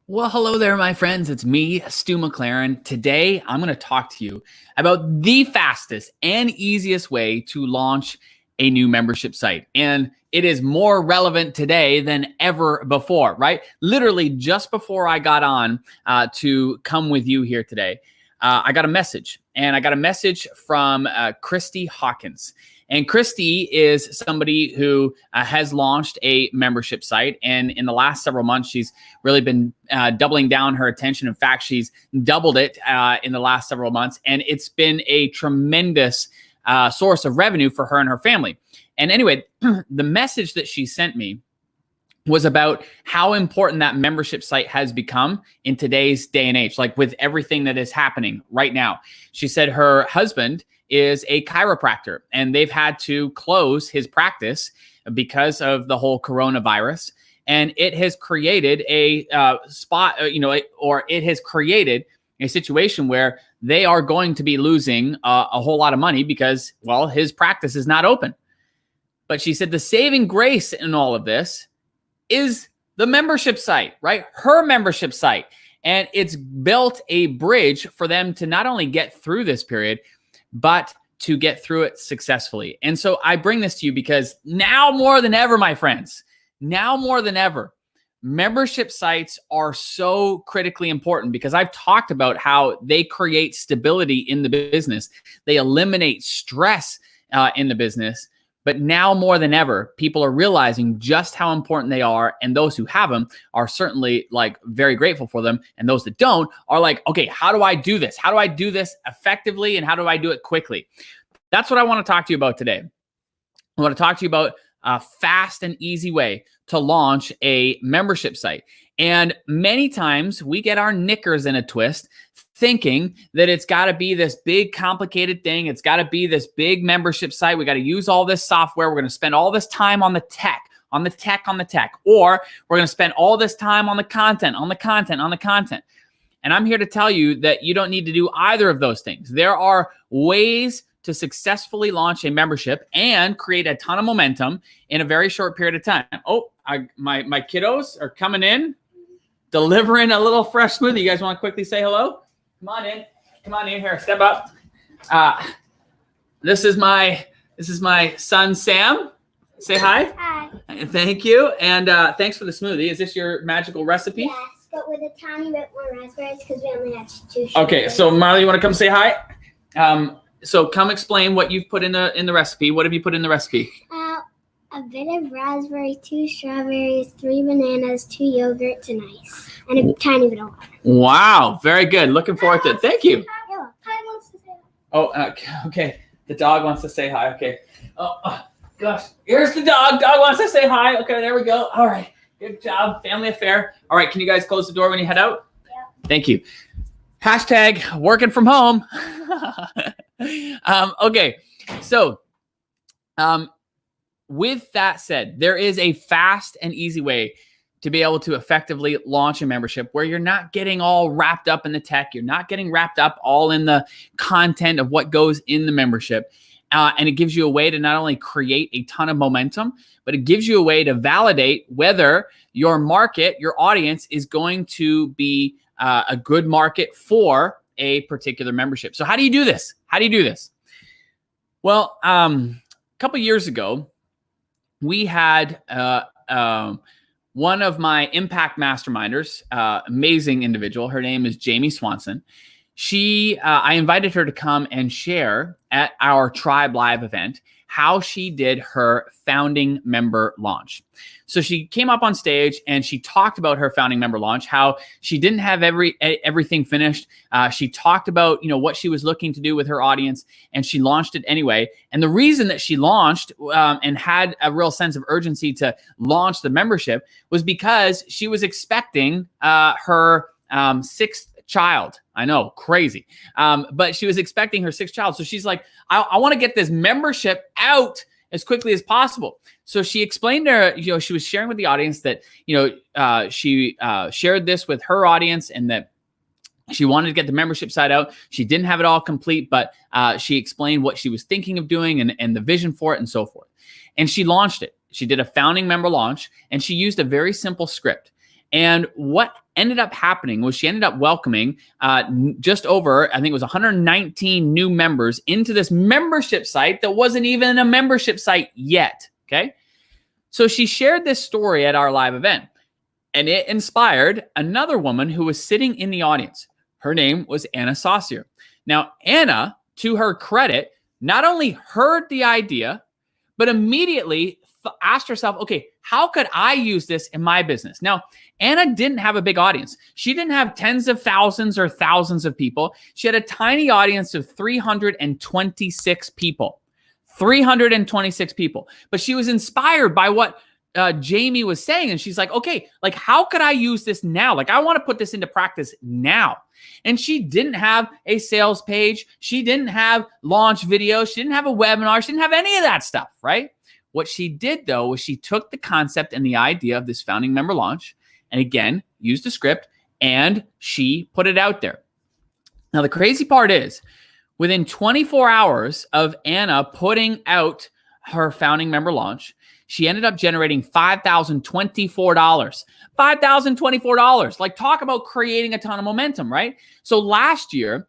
Well, hello there, my friends. It's me, Stu McLaren. Today, I'm going to talk to you about the fastest and easiest way to launch a new membership site. And it is more relevant today than ever before, right? Literally, just before I got on to come with you here today, I got a message. And I got a message from Christy Hawkins. And Christy is somebody who has launched a membership site. And in the last several months, she's really been doubling down her attention. In fact, she's doubled it in the last several months. And it's been a tremendous source of revenue for her and her family. And anyway, the message that she sent me was about how important that membership site has become in today's day and age, like with everything that is happening right now. She said her husband is a chiropractor and they've had to close his practice because of the whole coronavirus. And it has created a it has created a situation where they are going to be losing a whole lot of money because, well, his practice is not open. But she said the saving grace in all of this is the membership site, right? Her membership site. And it's built a bridge for them to not only get through this period, but to get through it successfully. And so I bring this to you because now more than ever, my friends, now more than ever, membership sites are so critically important because I've talked about how they create stability in the business. They eliminate stress in the business. But now more than ever, people are realizing just how important they are. And those who have them are certainly like very grateful for them. And those that don't are like, okay, how do I do this? How do I do this effectively? And how do I do it quickly? That's what I want to talk to you about today. I want to talk to you about a fast and easy way to launch a membership site. And many times we get our knickers in a twist thinking that it's got to be this big complicated thing. It's got to be this big membership site. We got to use all this software. We're going to spend all this time on the tech. Or we're going to spend all this time on the content. And I'm here to tell you that you don't need to do either of those things. There are ways to successfully launch a membership and create a ton of momentum in a very short period of time. Oh, my kiddos are coming in, delivering a little fresh smoothie. You guys want to quickly say hello? Come on in here. Step up. This is my son, Sam. Say hi. Hi. Thank you. And thanks for the smoothie. Is this your magical recipe? Yes, but with a tiny bit more raspberries because we only have two. Okay, so Marley, you want to come say hi? So come explain what you've put in the recipe. What have you put in the recipe? A bit of raspberry, 2 strawberries, 3 bananas, 2 yogurts, and ice, and a tiny bit of water. Wow, very good. Looking forward to it. Thank you. Yeah, Ty wants to say hi. Oh, okay. The dog wants to say hi. Okay. Oh, gosh. Here's the dog. Dog wants to say hi. Okay, there we go. All right. Good job. Family affair. All right. Can you guys close the door when you head out? Yeah. Thank you. Hashtag working from home. Okay. So, with that said, there is a fast and easy way to be able to effectively launch a membership where you're not getting all wrapped up in the tech. You're not getting wrapped up all in the content of what goes in the membership. And it gives you a way to not only create a ton of momentum, but it gives you a way to validate whether your market, your audience is going to be a good market for a particular membership. So how do you do this? Well, a couple years ago, we had one of my impact masterminders, amazing individual. Her name is Jamie Swanson. I invited her to come and share at our Tribe Live event how she did her founding member launch. So she came up on stage and she talked about her founding member launch, how she didn't have everything finished. She talked about, what she was looking to do with her audience, and she launched it anyway. And the reason that she launched and had a real sense of urgency to launch the membership was because she was expecting her sixth child. I know, crazy. But she was expecting her sixth child. So she's like, I want to get this membership out as quickly as possible. So she explained to her, she was sharing with the audience that, she shared this with her audience and that she wanted to get the membership site out. She didn't have it all complete, but she explained what she was thinking of doing and the vision for it and so forth. And she launched it. She did a founding member launch and she used a very simple script. And what ended up happening was she ended up welcoming just over, I think it was 119 new members into this membership site that wasn't even a membership site yet. Okay. So she shared this story at our live event, and it inspired another woman who was sitting in the audience. Her name was Anna Saucier. Now, Anna, to her credit, not only heard the idea, but immediately asked herself, okay, how could I use this in my business? Now, Anna didn't have a big audience. She didn't have tens of thousands or thousands of people. She had a tiny audience of 326 people. 326 people. But she was inspired by what Jamie was saying. And she's like, okay, like, how could I use this now? Like, I want to put this into practice now. And she didn't have a sales page. She didn't have launch videos. She didn't have a webinar. She didn't have any of that stuff, right? What she did, though, was she took the concept and the idea of this founding member launch and, again, used a script, and she put it out there. Now, the crazy part is, within 24 hours of Anna putting out her founding member launch, she ended up generating $5,024. $5,024. Like, talk about creating a ton of momentum, right? So last year,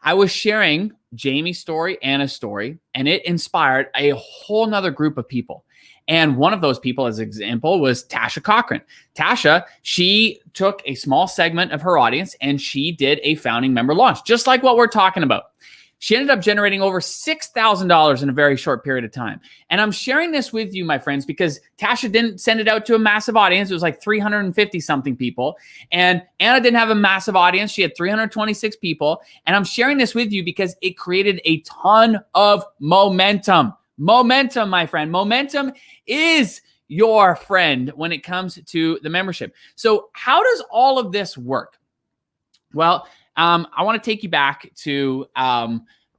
I was sharing Jamie's story, Anna's story, and it inspired a whole nother group of people. And one of those people, as an example, was Tasha Cochran. Tasha, she took a small segment of her audience and she did a founding member launch, just like what we're talking about. She ended up generating over $6,000 in a very short period of time. And I'm sharing this with you, my friends, because Tasha didn't send it out to a massive audience. It was like 350 something people. And Anna didn't have a massive audience. She had 326 people. And I'm sharing this with you because it created a ton of momentum. Momentum, my friend. Momentum is your friend when it comes to the membership. So how does all of this work? Well, I want to take you back to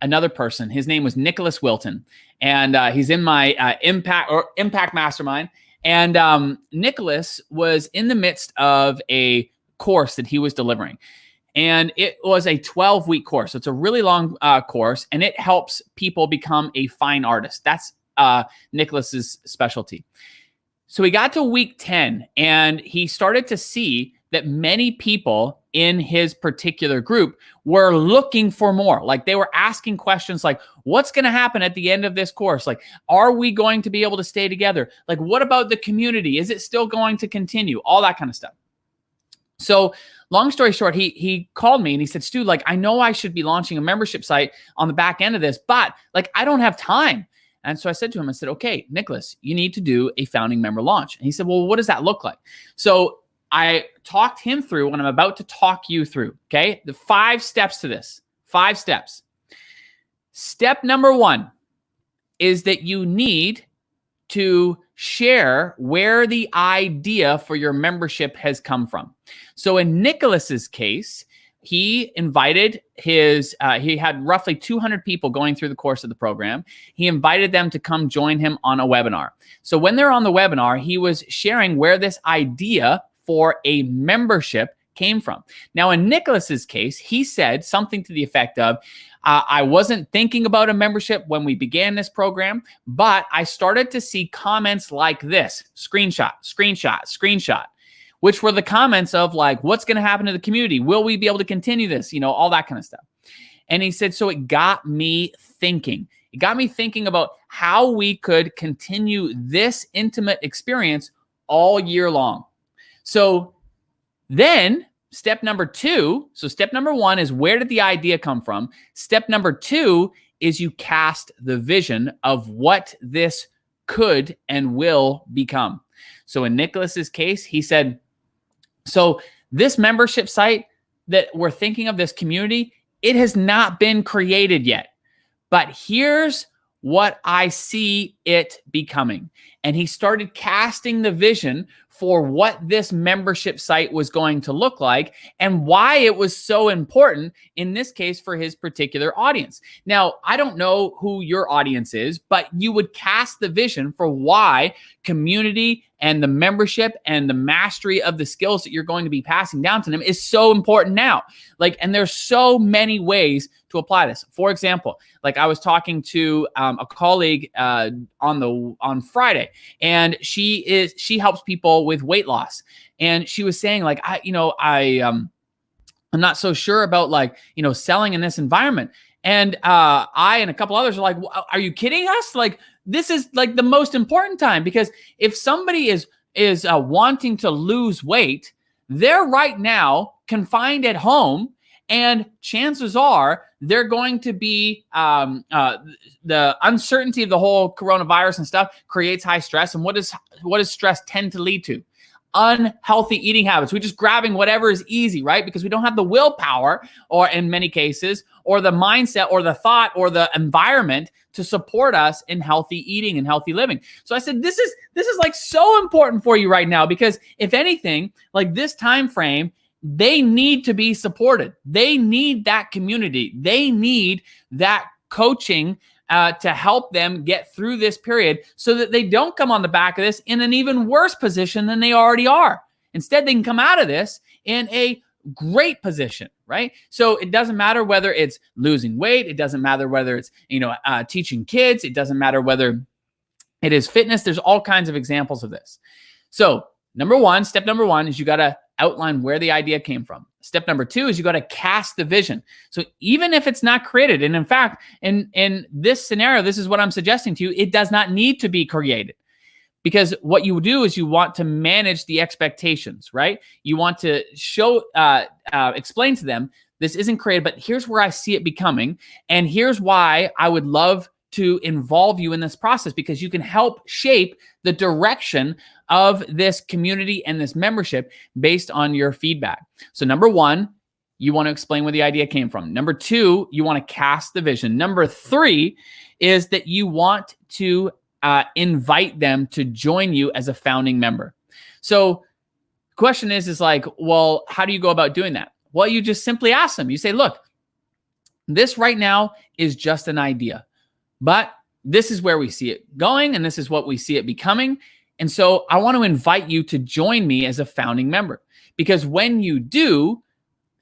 another person. His name was Nicholas Wilton, and he's in my Impact Mastermind. And Nicholas was in the midst of a course that he was delivering, and it was a 12-week course. So it's a really long course, and it helps people become a fine artist. That's Nicholas's specialty. So he got to week 10, and he started to see that many people in his particular group were looking for more. Like, they were asking questions like, what's going to happen at the end of this course? Like, are we going to be able to stay together? Like, what about the community? Is it still going to continue? All that kind of stuff. So long story short, he called me and he said, Stu, like, I know I should be launching a membership site on the back end of this, but like, I don't have time. And so I said to him, I said, okay, Nicholas, you need to do a founding member launch. And he said, well, what does that look like? So I talked him through what I'm about to talk you through, okay? The 5 steps to this, 5 steps. Step number 1 is that you need to share where the idea for your membership has come from. So in Nicholas's case, he invited he had roughly 200 people going through the course of the program. He invited them to come join him on a webinar. So when they're on the webinar, he was sharing where this idea for a membership came from. Now, in Nicholas's case, he said something to the effect of, I wasn't thinking about a membership when we began this program, but I started to see comments like this, screenshot, screenshot, screenshot, which were the comments of like, what's going to happen to the community? Will we be able to continue this? You know, all that kind of stuff. And he said, so it got me thinking. It got me thinking about how we could continue this intimate experience all year long. So then step number 2, so step number 1 is, where did the idea come from? Step number 2 is you cast the vision of what this could and will become. So in Nicholas's case, he said, so this membership site that we're thinking of, this community, it has not been created yet, but here's what I see it becoming. And he started casting the vision for what this membership site was going to look like and why it was so important, in this case, for his particular audience. Now, I don't know who your audience is, but you would cast the vision for why community and the membership and the mastery of the skills that you're going to be passing down to them is so important now. Like, and there's so many ways to apply this. For example, like, I was talking to a colleague on Friday, and she helps people with weight loss. And she was saying like, I'm not so sure about like, selling in this environment. And I and a couple others are like, are you kidding us? Like, this is like the most important time, because if somebody is wanting to lose weight, they're right now confined at home, and chances are they're going to be the uncertainty of the whole coronavirus and stuff creates high stress. And what does stress tend to lead to? Unhealthy eating habits. We're just grabbing whatever is easy, right? Because we don't have the willpower, or in many cases, or the mindset or the thought or the environment to support us in healthy eating and healthy living. So I said, this is like so important for you right now, because if anything, like this time frame, they need to be supported. They need that community. They need that coaching to help them get through this period, so that they don't come on the back of this in an even worse position than they already are. Instead, they can come out of this in a great position, right? So it doesn't matter whether it's losing weight. It doesn't matter whether it's, teaching kids. It doesn't matter whether it is fitness. There's all kinds of examples of this. So step number one is you got to outline where the idea came from. Step number two is you got to cast the vision. So even if it's not created, and in fact, in this scenario, this is what I'm suggesting to you, it does not need to be created. Because what you do is you want to manage the expectations, right? You want to explain to them, this isn't created, but here's where I see it becoming. And here's why I would love to involve you in this process, because you can help shape the direction of this community and this membership based on your feedback. So number one, you want to explain where the idea came from. Number two, you want to cast the vision. Number three is that you want to invite them to join you as a founding member. So the question is like, well, how do you go about doing that? Well, you just simply ask them. You say, look, this right now is just an idea, but this is where we see it going, and this is what we see it becoming. And so I want to invite you to join me as a founding member, because when you do,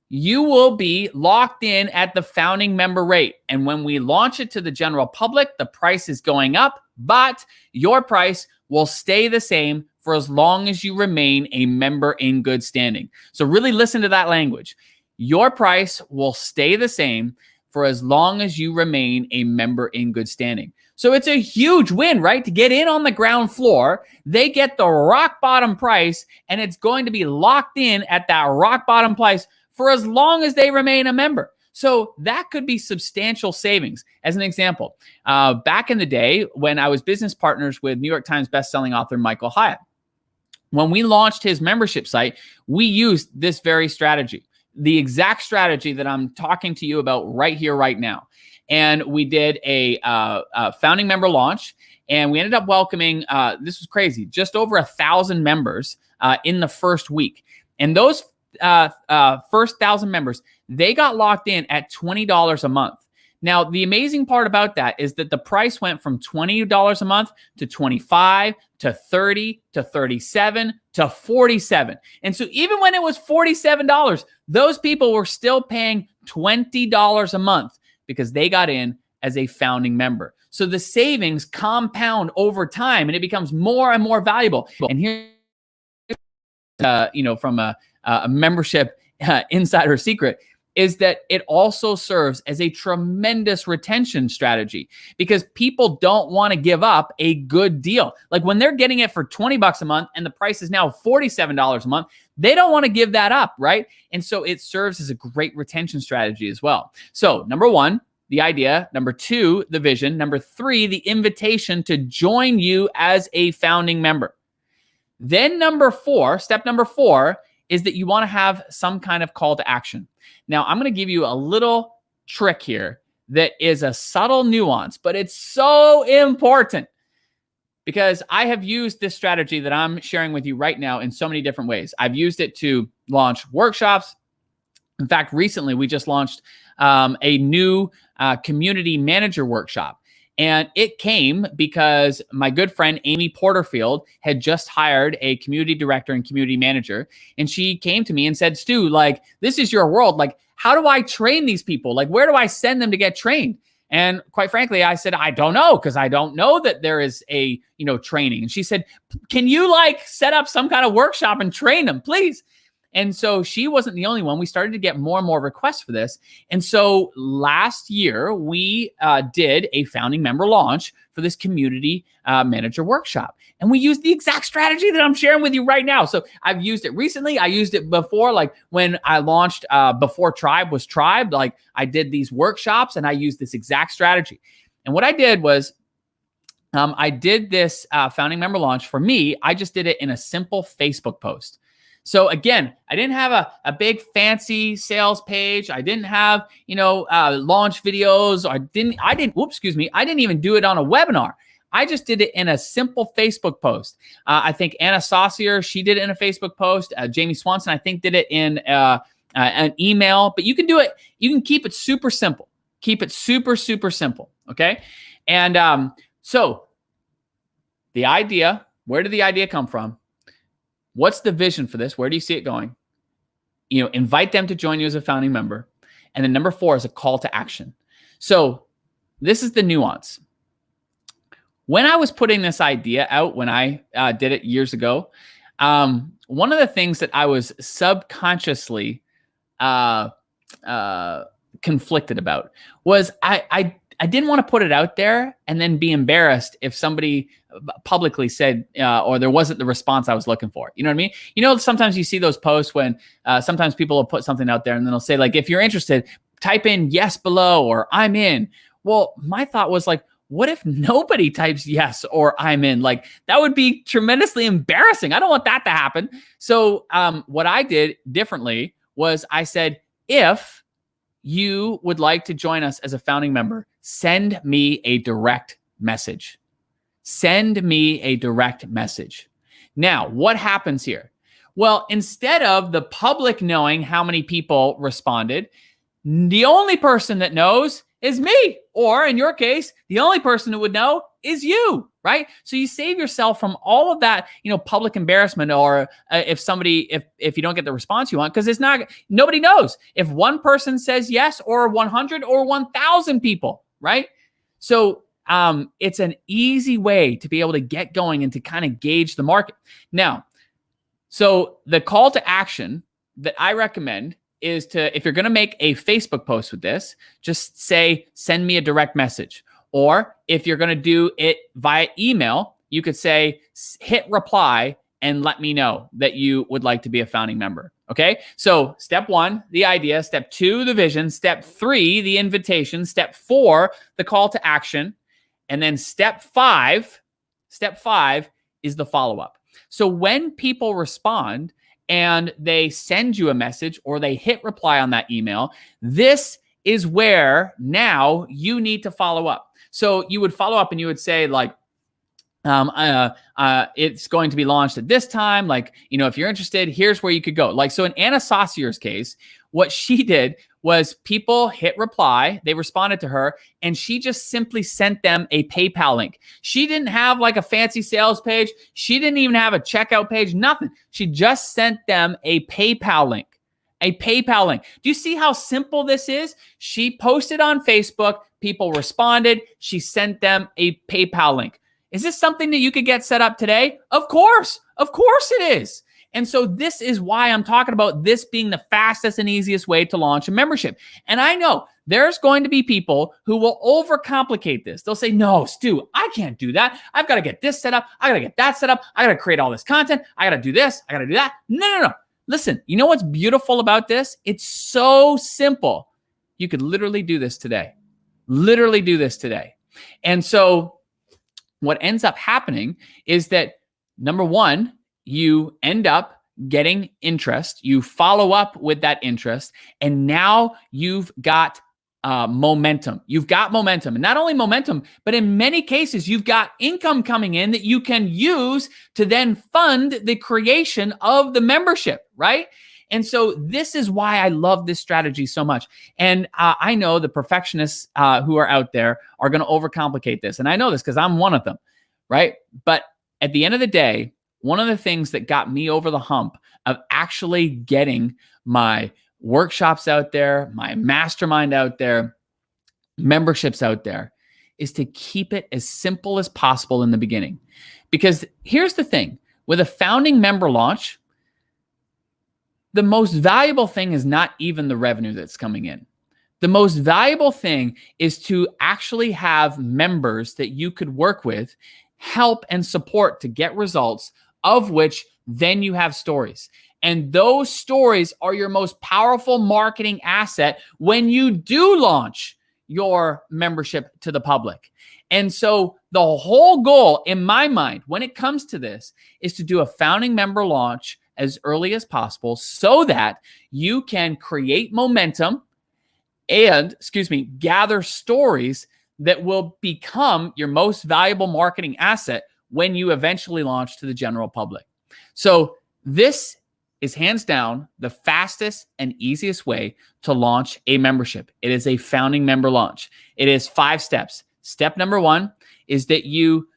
you will be locked in at the founding member rate. And when we launch it to the general public, the price is going up, but your price will stay the same for as long as you remain a member in good standing. So really listen to that language. Your price will stay the same for as long as you remain a member in good standing. So it's a huge win, right? To get in on the ground floor, they get the rock bottom price, and it's going to be locked in at that rock bottom price for as long as they remain a member. So that could be substantial savings. As an example, back in the day when I was business partners with New York Times bestselling author Michael Hyatt, when we launched his membership site, we used this very strategy, the exact strategy that I'm talking to you about right here, right now. And we did a founding member launch, and we ended up welcoming, this was crazy, just over 1,000 members in the first week. And those first 1,000 members, they got locked in at $20 a month. Now, the amazing part about that is that the price went from $20 a month to $25 to $30 to $37 to $47. And so even when it was $47, those people were still paying $20 a month because they got in as a founding member. So the savings compound over time, and it becomes more and more valuable. And here, from a membership insider secret, is that it also serves as a tremendous retention strategy, because people don't want to give up a good deal. Like when they're getting it for $20 a month and the price is now $47 a month, they don't want to give that up, right? And so it serves as a great retention strategy as well. So number one, the idea. Number two, the vision. Number three, the invitation to join you as a founding member. Then step number four is that you want to have some kind of call to action. Now, I'm going to give you a little trick here that is a subtle nuance, but it's so important, because I have used this strategy that I'm sharing with you right now in so many different ways. I've used it to launch workshops. In fact, recently we just launched a new community manager workshop. And it came because my good friend, Amy Porterfield, had just hired a community director and community manager. And she came to me and said, Stu, like, this is your world. Like, how do I train these people? Like, where do I send them to get trained? And quite frankly, I said, I don't know, because I don't know that there is a, training. And she said, can you set up some kind of workshop and train them, please? And so she wasn't the only one. We started to get more and more requests for this. And so last year, we did a founding member launch for this community manager workshop. And we used the exact strategy that I'm sharing with you right now. So I've used it recently. I used it before, when I launched before Tribe was Tribe. I did these workshops and I used this exact strategy. And what I did was I did this founding member launch. For me, I just did it in a simple Facebook post. So again, I didn't have a big fancy sales page. I didn't have, launch videos. I didn't even do it on a webinar. I just did it in a simple Facebook post. I think Anna Saucier, she did it in a Facebook post. Jamie Swanson, I think, did it in an email. But you can do it. You can keep it super simple. Keep it super, super simple. Okay. And so the idea, where did the idea come from? What's the vision for this? Where do you see it going? Invite them to join you as a founding member. And then number 4 is a call to action. So this is the nuance. When I was putting this idea out, when I did it years ago, one of the things that I was subconsciously conflicted about was I didn't want to put it out there and then be embarrassed if somebody publicly said, or there wasn't the response I was looking for. You know what I mean? Sometimes you see those posts when sometimes people will put something out there and then they'll say, if you're interested, type in yes below or I'm in. Well, my thought was what if nobody types yes or I'm in? That would be tremendously embarrassing. I don't want that to happen. So what I did differently was I said, if you would like to join us as a founding member, send me a direct message. Send me a direct message. Now, what happens here? Well, instead of the public knowing how many people responded, the only person that knows is me. Or in your case, the only person who would know is you, right? So you save yourself from all of that, public embarrassment, or if you don't get the response you want, because nobody knows if one person says yes or 100 or 1,000 people, right? So it's an easy way to be able to get going and to kind of gauge the market. Now, so the call to action that I recommend is if you're going to make a Facebook post with this, just say, send me a direct message. Or if you're going to do it via email, you could say, hit reply and let me know that you would like to be a founding member. Okay. So step 1, the idea. Step 2, the vision. Step 3, the invitation. Step 4, the call to action. And then step 5 is the follow-up. So when people respond and they send you a message or they hit reply on that email, this is where now you need to follow up. So you would follow up and you would say it's going to be launched at this time. If you're interested, here's where you could go. So in Anna Saucier's case, what she did was people hit reply, they responded to her, and she just simply sent them a PayPal link. She didn't have a fancy sales page. She didn't even have a checkout page, nothing. She just sent them a PayPal link. A PayPal link. Do you see how simple this is? She posted on Facebook, people responded, she sent them a PayPal link. Is this something that you could get set up today? Of course it is. And so this is why I'm talking about this being the fastest and easiest way to launch a membership. And I know there's going to be people who will overcomplicate this. They'll say, no, Stu, I can't do that. I've got to get this set up. I got to get that set up. I got to create all this content. I got to do this. I got to do that. No. Listen, you know what's beautiful about this? It's so simple. You could literally do this today. And so what ends up happening is that, number 1, you end up getting interest, you follow up with that interest, and now you've got momentum. You've got momentum. And not only momentum, but in many cases, you've got income coming in that you can use to then fund the creation of the membership, right? And so this is why I love this strategy so much. And I know the perfectionists who are out there are going to overcomplicate this. And I know this because I'm one of them, right? But at the end of the day, one of the things that got me over the hump of actually getting my workshops out there, my mastermind out there, memberships out there is to keep it as simple as possible in the beginning. Because here's the thing, with a founding member launch, the most valuable thing is not even the revenue that's coming in. The most valuable thing is to actually have members that you could work with, help and support to get results, of which then you have stories. And those stories are your most powerful marketing asset when you do launch your membership to the public. And so the whole goal in my mind when it comes to this is to do a founding member launch as early as possible so that you can create momentum and, gather stories that will become your most valuable marketing asset when you eventually launch to the general public. So this is hands down the fastest and easiest way to launch a membership. It is a founding member launch. It is 5 steps. Step number 1 is that you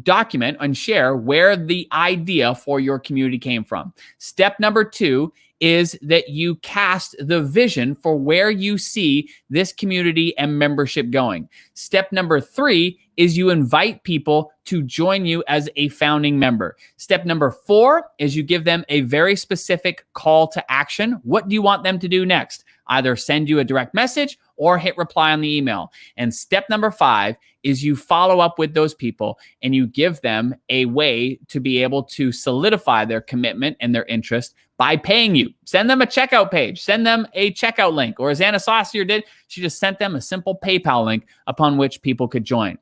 document and share where the idea for your community came from. Step number 2 is that you cast the vision for where you see this community and membership going. Step number 3 is you invite people to join you as a founding member. Step number 4 is you give them a very specific call to action. What do you want them to do next? Either send you a direct message or hit reply on the email. And step number 5 is you follow up with those people and you give them a way to be able to solidify their commitment and their interest by paying you. Send them a checkout page, send them a checkout link, or as Anna Saucier did, she just sent them a simple PayPal link upon which people could join.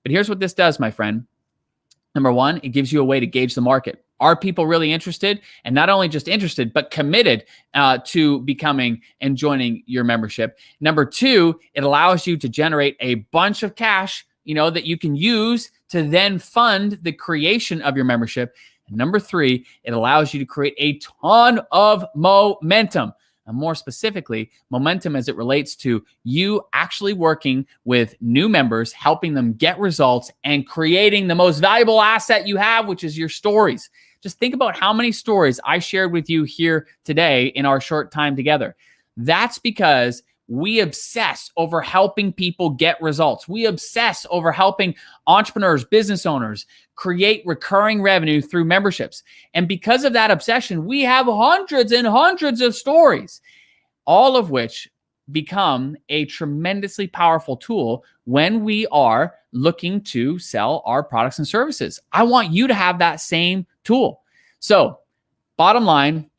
But here's what this does, my friend. Number 1, it gives you a way to gauge the market. Are people really interested? And not only just interested, but committed to becoming and joining your membership. Number 2, it allows you to generate a bunch of cash, that you can use to then fund the creation of your membership. And number 3, it allows you to create a ton of momentum. And more specifically, momentum as it relates to you actually working with new members, helping them get results and creating the most valuable asset you have, which is your stories. Just think about how many stories I shared with you here today in our short time together. That's because we obsess over helping people get results. We obsess over helping entrepreneurs, business owners create recurring revenue through memberships. And because of that obsession, we have hundreds and hundreds of stories, all of which become a tremendously powerful tool when we are looking to sell our products and services. I want you to have that same tool. So, bottom line,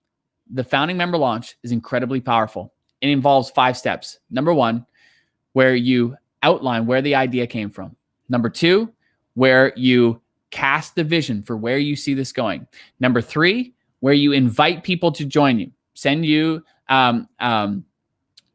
the founding member launch is incredibly powerful. It involves 5 steps. Number 1, where you outline where the idea came from. Number 2, where you cast the vision for where you see this going. Number 3, where you invite people to join you.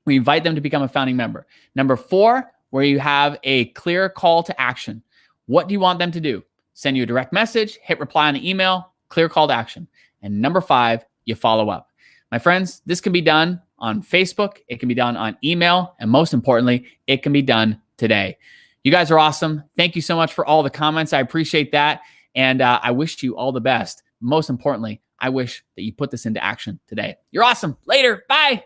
We invite them to become a founding member. Number 4, where you have a clear call to action. What do you want them to do? Send you a direct message, hit reply on the email, clear call to action. And number 5, you follow up. My friends, this can be done on Facebook. It can be done on email. And most importantly, it can be done today. You guys are awesome. Thank you so much for all the comments. I appreciate that. And I wish you all the best. Most importantly, I wish that you put this into action today. You're awesome. Later. Bye.